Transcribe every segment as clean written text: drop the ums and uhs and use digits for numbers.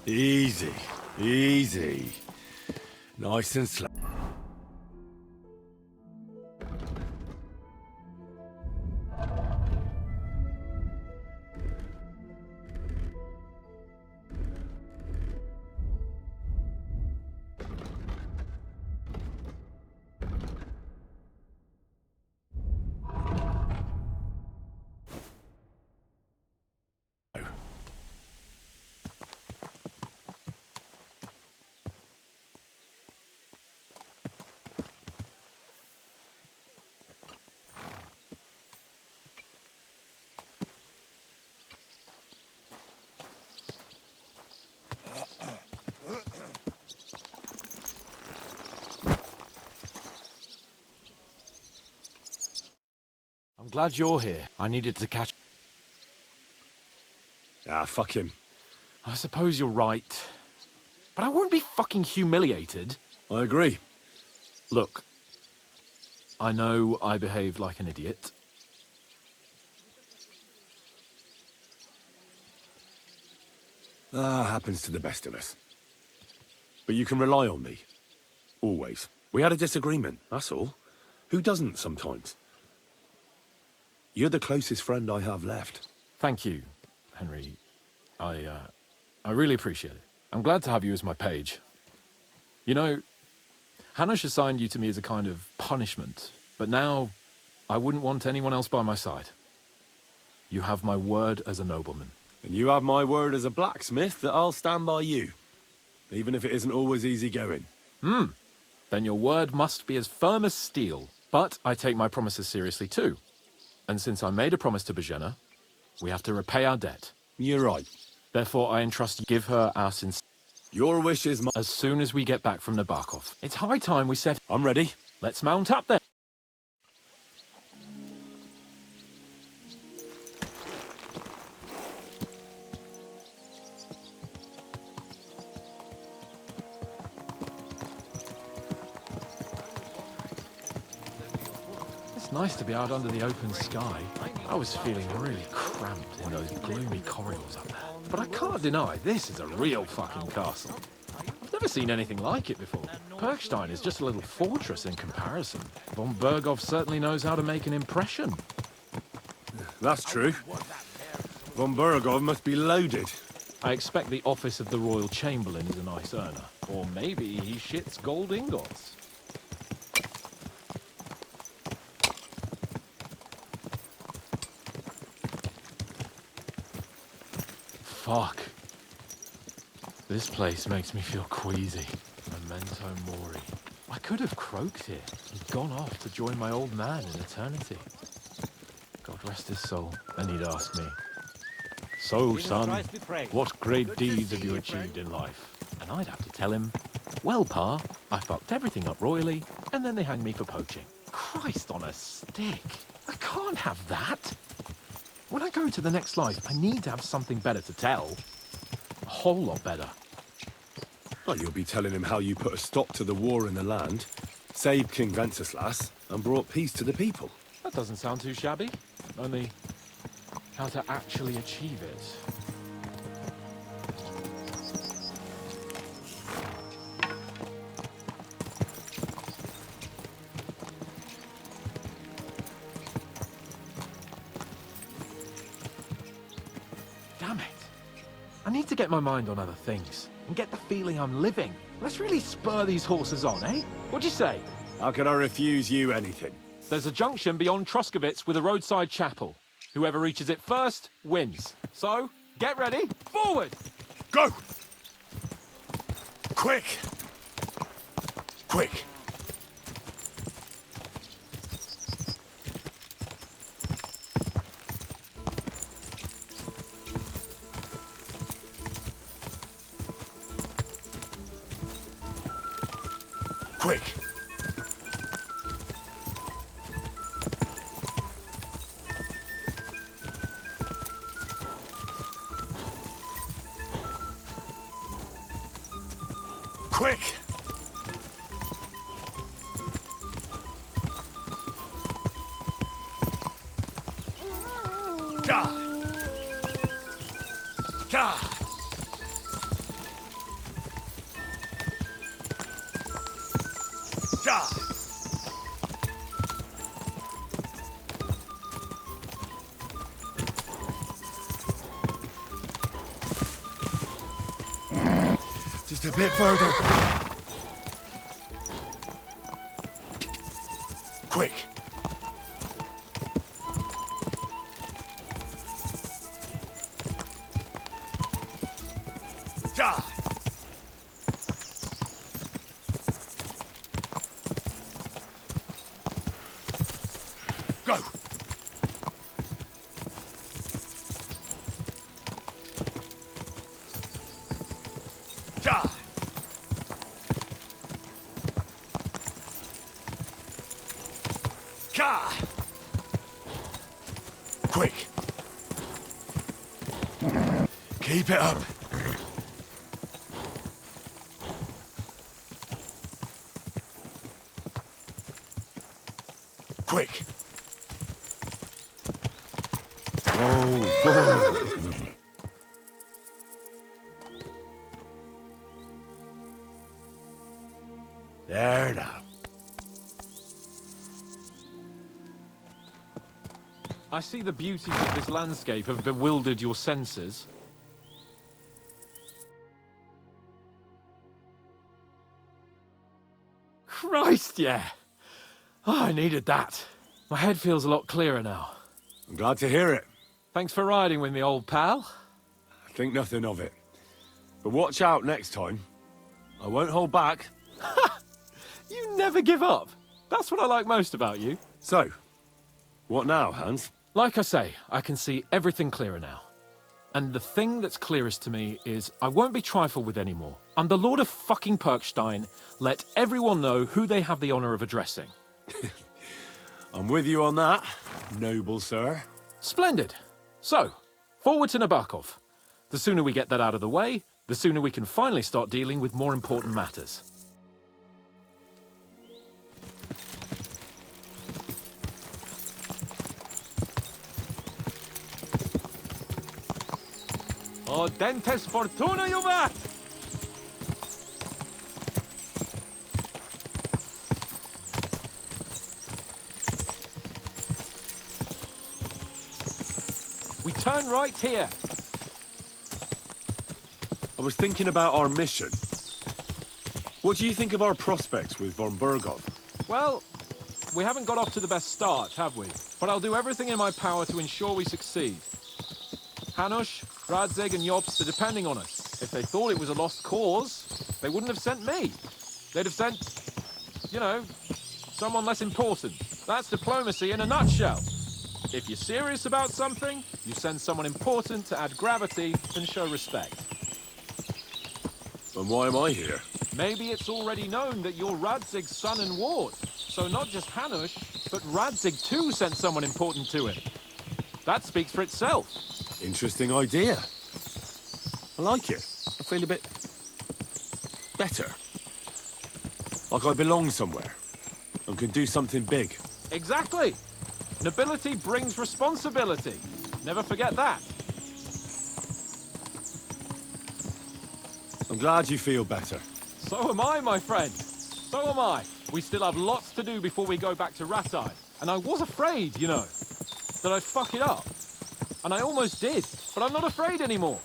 Easy, easy. Nice and slow. I'm glad you're here. I needed to catch... Ah, fuck him. I suppose you're right. But I won't be fucking humiliated. I agree. Look, I know I behaved like an idiot. Happens to the best of us. But you can rely on me. Always. We had a disagreement, that's all. Who doesn't sometimes? You're the closest friend I have left. Thank you, Henry. I really appreciate it. I'm glad to have you as my page. You know, Hanush assigned you to me as a kind of punishment, but now I wouldn't want anyone else by my side. You have my word as a nobleman. And you have my word as a blacksmith that I'll stand by you. Even if it isn't always easy going. Then your word must be as firm as steel. But I take my promises seriously too. And since I made a promise to Bajena, we have to repay our debt. You're right. Therefore, I entrust you to give her our sins Your wish is my... as soon as we get back from Nabokov. It's high time we set... I'm ready. Let's mount up then. It's nice to be out under the open sky. I was feeling really cramped in those gloomy corridors up there. But I can't deny, this is a real fucking castle. I've never seen anything like it before. Perkstein is just a little fortress in comparison. Von Berghoff certainly knows how to make an impression. That's true. Von Berghoff must be loaded. I expect the office of the Royal Chamberlain is a nice earner. Or maybe he shits gold ingots. Fuck. This place makes me feel queasy. Memento mori. I could have croaked here and gone off to join my old man in eternity. God rest his soul. And he'd ask me, "So, son, what great deeds have you achieved in life?" And I'd have to tell him, "Well, Pa, I fucked everything up royally, and then they hanged me for poaching." Christ on a stick. I can't have that. When I go to the next life, I need to have something better to tell. A whole lot better. Well, you'll be telling him how you put a stop to the war in the land, saved King Wenceslas, and brought peace to the people. That doesn't sound too shabby. Only, how to actually achieve it. Damn it. I need to get my mind on other things and get the feeling I'm living. Let's really spur these horses on, eh? What do you say? How can I refuse you anything? There's a junction beyond Troskovitz with a roadside chapel. Whoever reaches it first wins. So, get ready, forward! Go! Quick! Quick! Quick! Quick! God! God! Just a bit further. Quick. Go. Quick. Keep it up. Quick. Oh. There now. I see the beauties of this landscape have bewildered your senses. Christ, yeah! Oh, I needed that. My head feels a lot clearer now. I'm glad to hear it. Thanks for riding with me, old pal. Think nothing of it. But watch out next time. I won't hold back. You never give up. That's what I like most about you. So, what now, Hans? Like I say, I can see everything clearer now. And the thing that's clearest to me is I won't be trifled with anymore. I'm the Lord of fucking Perkstein. Let everyone know who they have the honor of addressing. I'm with you on that, noble sir. Splendid. So, forward to Nabokov. The sooner we get that out of the way, the sooner we can finally start dealing with more important matters. O dentes fortuna, Juvat! We turn right here. I was thinking about our mission. What do you think of our prospects with von Burgov? Well, we haven't got off to the best start, have we? But I'll do everything in my power to ensure we succeed. Hanush, Radzig and Jobst are depending on us. If they thought it was a lost cause, they wouldn't have sent me. They'd have sent, you know, someone less important. That's diplomacy in a nutshell. If you're serious about something, you send someone important to add gravity and show respect. And why am I here? Maybe it's already known that you're Radzig's son and ward. So not just Hanush, but Radzig too sent someone important to him. That speaks for itself. Interesting idea. I like it. I feel a bit better. Like I belong somewhere and can do something big. Exactly. Nobility brings responsibility. Never forget that. I'm glad you feel better. So am I, my friend. So am I. We still have lots to do before we go back to Ratai. And I was afraid, you know, that I'd fuck it up. And I almost did, but I'm not afraid anymore.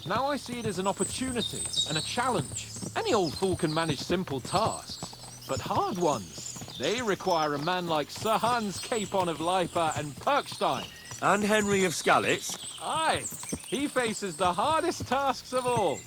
Now I see it as an opportunity and a challenge. Any old fool can manage simple tasks, but hard ones, they require a man like Sir Hans Capon of Leipa and Perkstein. And Henry of Skalitz. Aye, he faces the hardest tasks of all.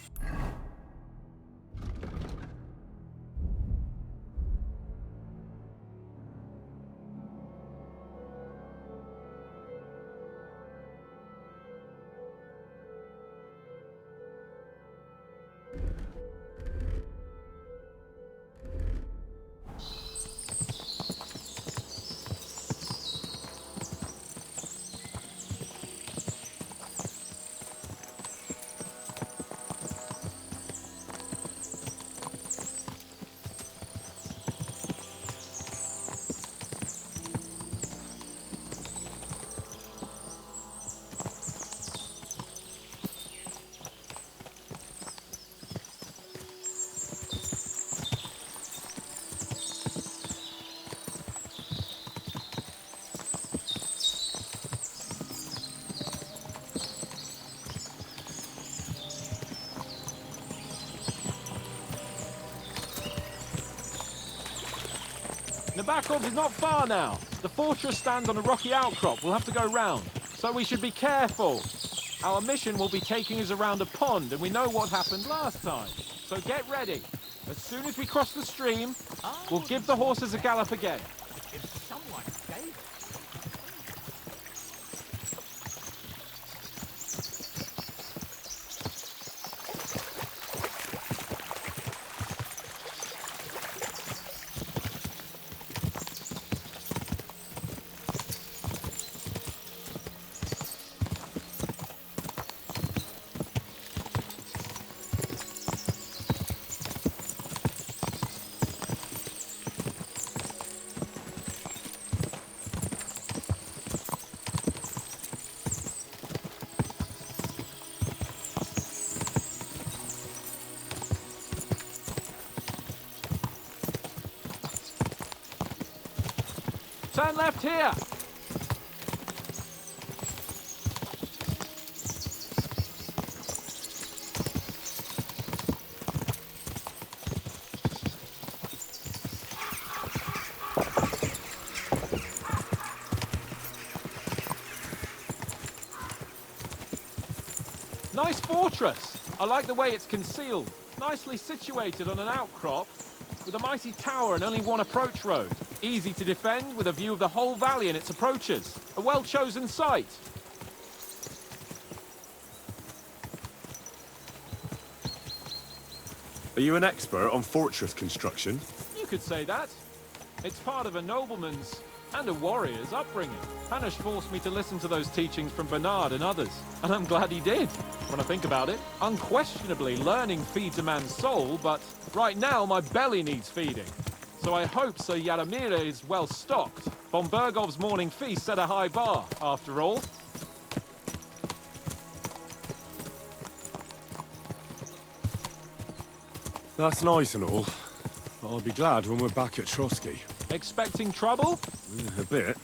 Nabokov is not far now. The fortress stands on a rocky outcrop. We'll have to go round. So we should be careful. Our mission will be taking us around a pond, and we know what happened last time. So get ready. As soon as we cross the stream, we'll give the horses a gallop again. If someone gave it. Turn left here! Nice fortress! I like the way it's concealed. Nicely situated on an outcrop, with a mighty tower and only one approach road. Easy to defend, with a view of the whole valley and its approaches. A well-chosen site. Are you an expert on fortress construction? You could say that. It's part of a nobleman's and a warrior's upbringing. Hanush forced me to listen to those teachings from Bernard and others, and I'm glad he did. When I think about it, unquestionably learning feeds a man's soul, but right now my belly needs feeding. So I hope Sir Jaromier is well stocked. Von Bergov's morning feast set a high bar, after all. That's nice and all. But I'll be glad when we're back at Trotsky. Expecting trouble? A bit.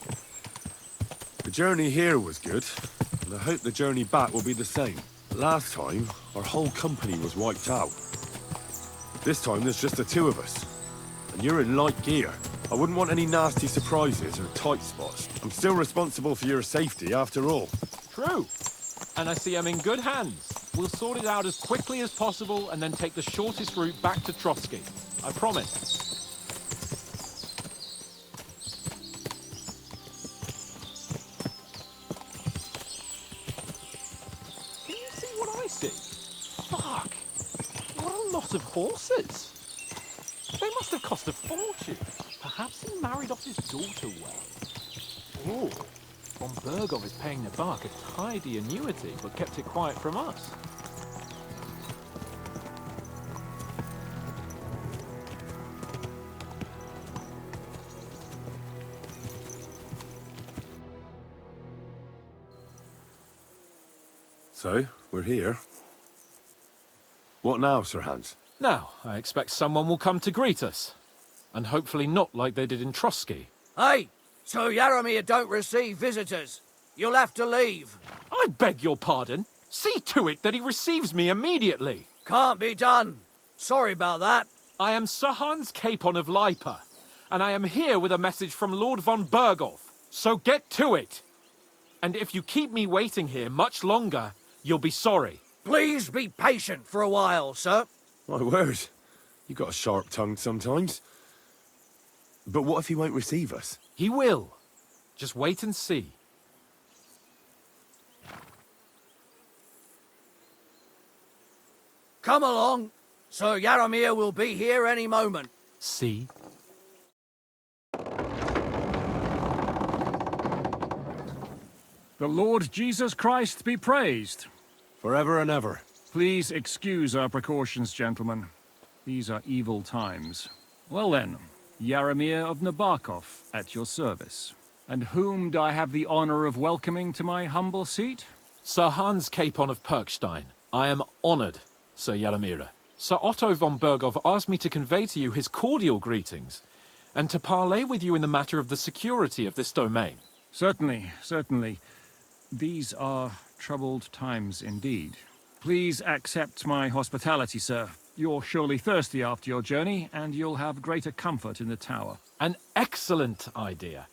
The journey here was good, and I hope the journey back will be the same. Last time, our whole company was wiped out. This time there's just the two of us. And you're in light gear. I wouldn't want any nasty surprises or tight spots. I'm still responsible for your safety after all. True. And I see I'm in good hands. We'll sort it out as quickly as possible and then take the shortest route back to Trotsky. I promise. Can you see what I see? Fuck! What a lot of horses! They must have cost a fortune. Perhaps he married off his daughter well. Ooh. Von Bergov is paying Nabok a tidy annuity, but kept it quiet from us. So, we're here. What now, Sir Hans? Now, I expect someone will come to greet us. And hopefully not like they did in Trotsky. Hey! So Jaromier don't receive visitors. You'll have to leave. I beg your pardon. See to it that he receives me immediately. Can't be done. Sorry about that. I am Sir Hans Capon of Lipa, and I am here with a message from Lord von Bergov. So get to it. And if you keep me waiting here much longer, you'll be sorry. Please be patient for a while, sir. My word. You got a sharp tongue sometimes. But what if he won't receive us? He will. Just wait and see. Come along. Sir Jaromier will be here any moment. See? The Lord Jesus Christ be praised. Forever and ever. Please excuse our precautions, gentlemen. These are evil times. Well then, Jaromier of Nabokov, at your service. And whom do I have the honor of welcoming to my humble seat? Sir Hans Capon of Perkstein. I am honored, Sir Jaromir. Sir Otto von Bergov asked me to convey to you his cordial greetings, and to parley with you in the matter of the security of this domain. Certainly, certainly. These are troubled times indeed. Please accept my hospitality, sir. You're surely thirsty after your journey, and you'll have greater comfort in the tower. An excellent idea.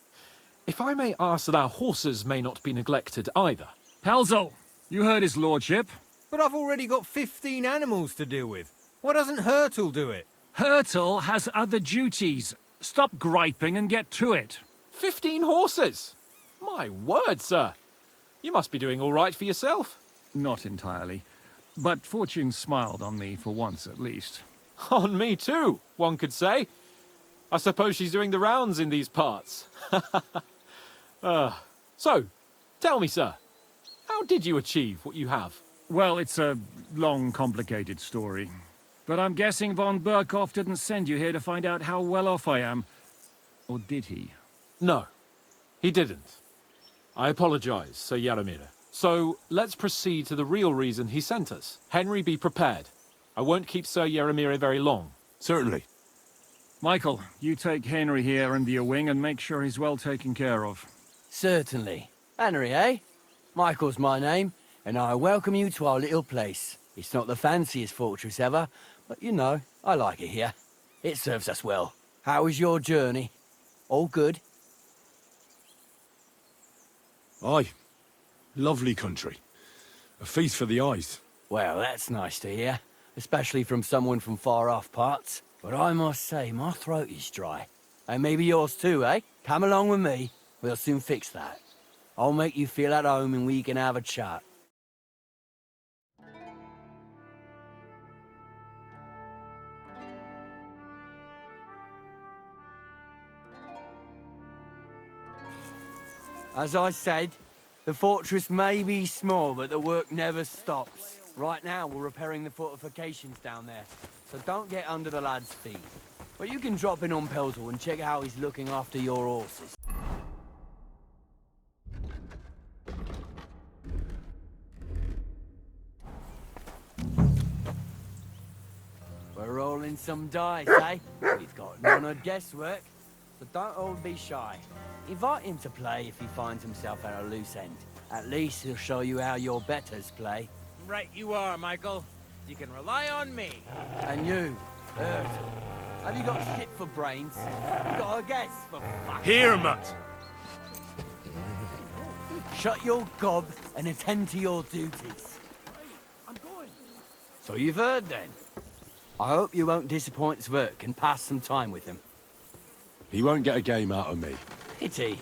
If I may ask that our horses may not be neglected either. Pelzel, you heard his lordship. But I've already got 15 animals to deal with. Why doesn't Hurtle do it? Hurtle has other duties. Stop griping and get to it. 15 horses! My word, sir. You must be doing all right for yourself. Not entirely. But fortune smiled on me for once at least. On me too, one could say. I suppose she's doing the rounds in these parts. So, tell me, sir, how did you achieve what you have? Well, it's a long, complicated story. But I'm guessing von Burkhoff didn't send you here to find out how well off I am. Or did he? No, he didn't. I apologize, Sir Jaromier. So, let's proceed to the real reason he sent us. Henry, be prepared. I won't keep Sir Jaromier very long. Certainly. Michael, you take Henry here under your wing and make sure he's well taken care of. Certainly. Henry, eh? Michael's my name, and I welcome you to our little place. It's not the fanciest fortress ever, but you know, I like it here. It serves us well. How was your journey? All good? Aye. Lovely country. A feast for the eyes. Well, that's nice to hear, especially from someone from far-off parts. But I must say, my throat is dry. And maybe yours too, eh? Come along with me. We'll soon fix that. I'll make you feel at home and we can have a chat. As I said, the fortress may be small, but the work never stops. Right now, we're repairing the fortifications down there, so don't get under the lad's feet. But you can drop in on Pelzel and check how he's looking after your horses. We're rolling some dice, eh? We've got none of guesswork, so don't all be shy. Invite him to play if he finds himself at a loose end. At least he'll show you how your betters play. Right you are, Michael. You can rely on me. And you, Urt, have you got shit for brains? You got a guess for fuck. Here, Mutt! Shut your gob and attend to your duties. I'm going. So you've heard then. I hope you won't disappoint Zwerk and pass some time with him. He won't get a game out of me. Pity.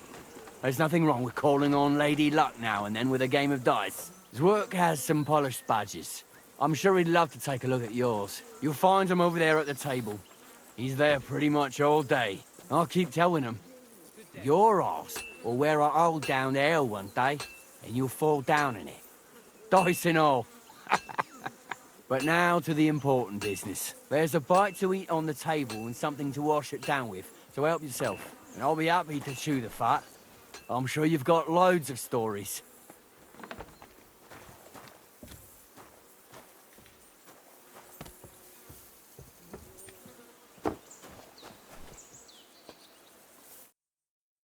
There's nothing wrong with calling on Lady Luck now and then with a game of dice. Zwerk has some polished badges. I'm sure he'd love to take a look at yours. You'll find him over there at the table. He's there pretty much all day. I'll keep telling him. Your arse will wear a hole down the ale one day, and you'll fall down in it. Dice and all. But now to the important business. There's a bite to eat on the table and something to wash it down with, so help yourself. And I'll be happy to chew the fat. I'm sure you've got loads of stories.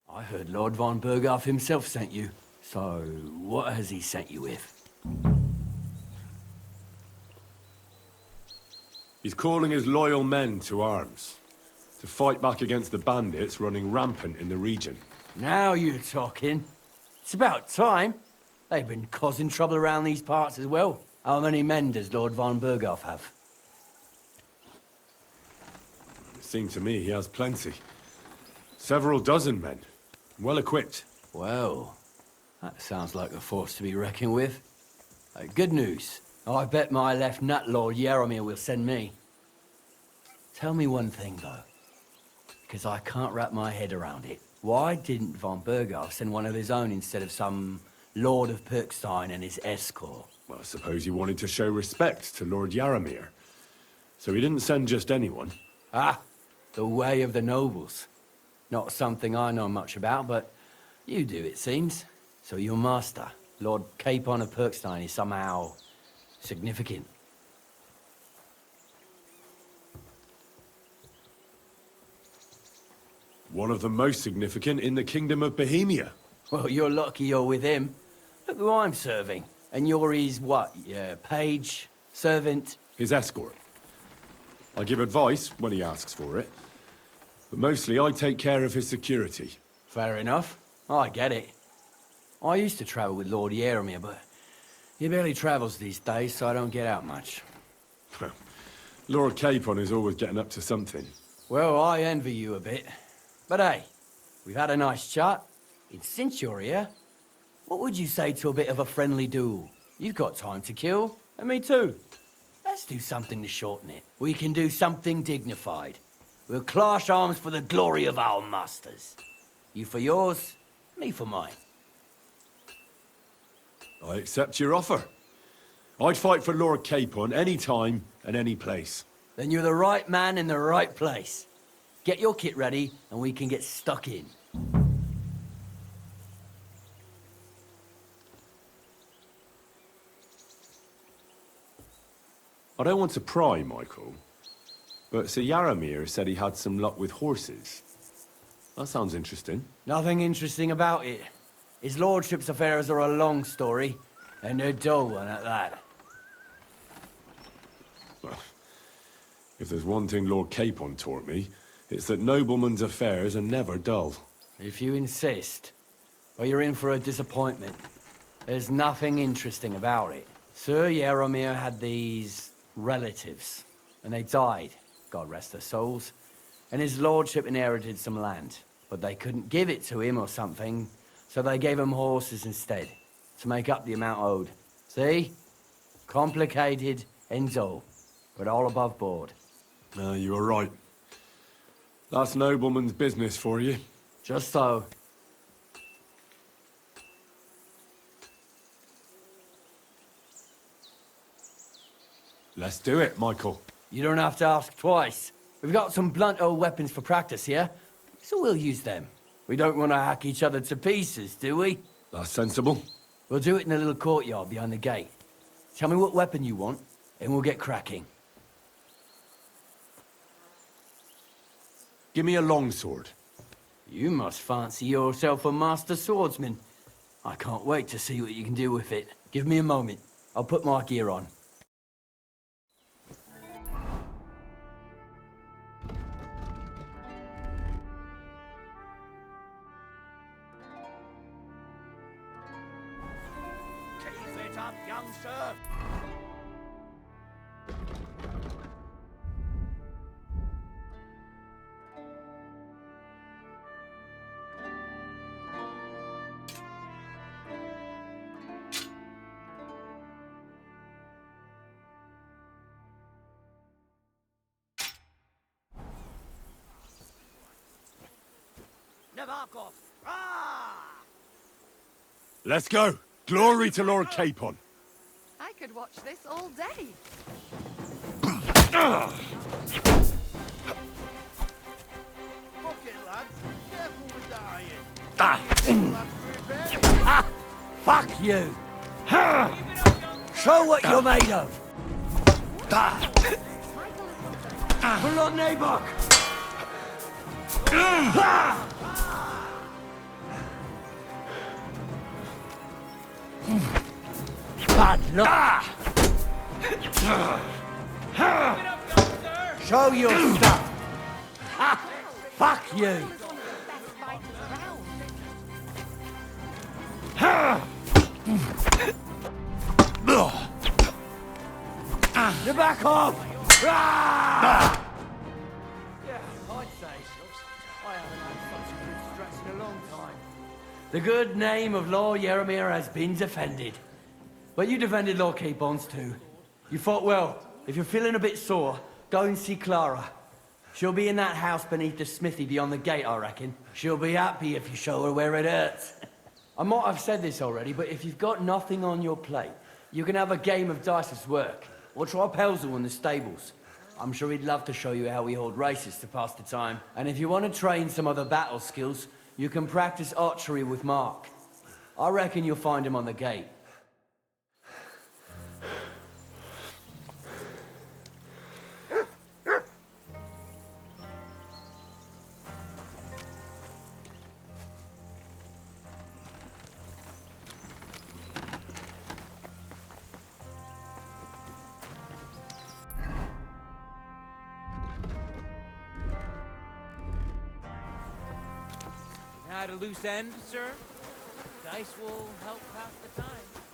I heard Lord von Burghoff himself sent you. So, what has he sent you with? He's calling his loyal men to arms. To fight back against the bandits running rampant in the region. Now you're talking. It's about time. They've been causing trouble around these parts as well. How many men does Lord von Burghoff have? It seemed to me he has plenty. Several dozen men. Well equipped. Well, that sounds like a force to be reckoned with. Good news. I bet my left nut Lord Jaromier will send me. Tell me one thing, though. Because I can't wrap my head around it. Why didn't von Burghoff send one of his own instead of some Lord of Pirkstein and his escort? Well, I suppose he wanted to show respect to Lord Jaromier. So he didn't send just anyone. Ah, the way of the nobles. Not something I know much about, but you do, it seems. So your master, Lord Capon of Pirkstein, is somehow significant. One of the most significant in the Kingdom of Bohemia. Well, you're lucky you're with him. Look who I'm serving. And you're his, what, page? Servant? His escort. I give advice when he asks for it. But mostly I take care of his security. Fair enough. I get it. I used to travel with Lord Jaromier, but he barely travels these days, so I don't get out much. Lord Capon is always getting up to something. Well, I envy you a bit. But hey, we've had a nice chat. And since you're here, what would you say to a bit of a friendly duel? You've got time to kill, and me too. Let's do something to shorten it. We can do something dignified. We'll clash arms for the glory of our masters. You for yours, me for mine. I accept your offer. I'd fight for Lord Capon any time and any place. Then you're the right man in the right place. Get your kit ready, and we can get stuck in. I don't want to pry, Michael, but Sir Jaromier said he had some luck with horses. That sounds interesting. Nothing interesting about it. His lordship's affairs are a long story, and a dull one at that. Well, if there's one thing Lord Capon taught me, it's that noblemen's affairs are never dull. If you insist, or you're in for a disappointment. There's nothing interesting about it. Sir Jaromier had these relatives, and they died, God rest their souls, and his lordship inherited some land, but they couldn't give it to him or something, so they gave him horses instead, to make up the amount owed. See? Complicated and dull, but all above board. You were right. That's nobleman's business for you. Just so. Let's do it, Michael. You don't have to ask twice. We've got some blunt old weapons for practice here, so we'll use them. We don't want to hack each other to pieces, do we? That's sensible. We'll do it in a little courtyard behind the gate. Tell me what weapon you want, and we'll get cracking. Give me a longsword. You must fancy yourself a master swordsman. I can't wait to see what you can do with it. Give me a moment. I'll put my gear on. Keep it up, young sir. Nabokov! Ah! Let's go. Glory to Lord Capon. I could watch this all day. Fuck it, lads. Careful with the iron. Fuck you! Show what you're made of! Pull on, Nabok! Bad luck! Show your stuff! Fuck you! You're back off! Yeah, I'd say. I haven't had such a good stretch in a long time. The good name of Lord Jaromier has been defended. But you defended Lord Capon's too. You fought well. If you're feeling a bit sore, go and see Clara. She'll be in that house beneath the smithy beyond the gate, I reckon. She'll be happy if you show her where it hurts. I might have said this already, but if you've got nothing on your plate, you can have a game of dice's work. Or try Pelzel in the stables. I'm sure he'd love to show you how we hold races to pass the time. And if you want to train some other battle skills, you can practice archery with Mark. I reckon you'll find him on the gate. Had a loose end, sir? Dice will help pass the time.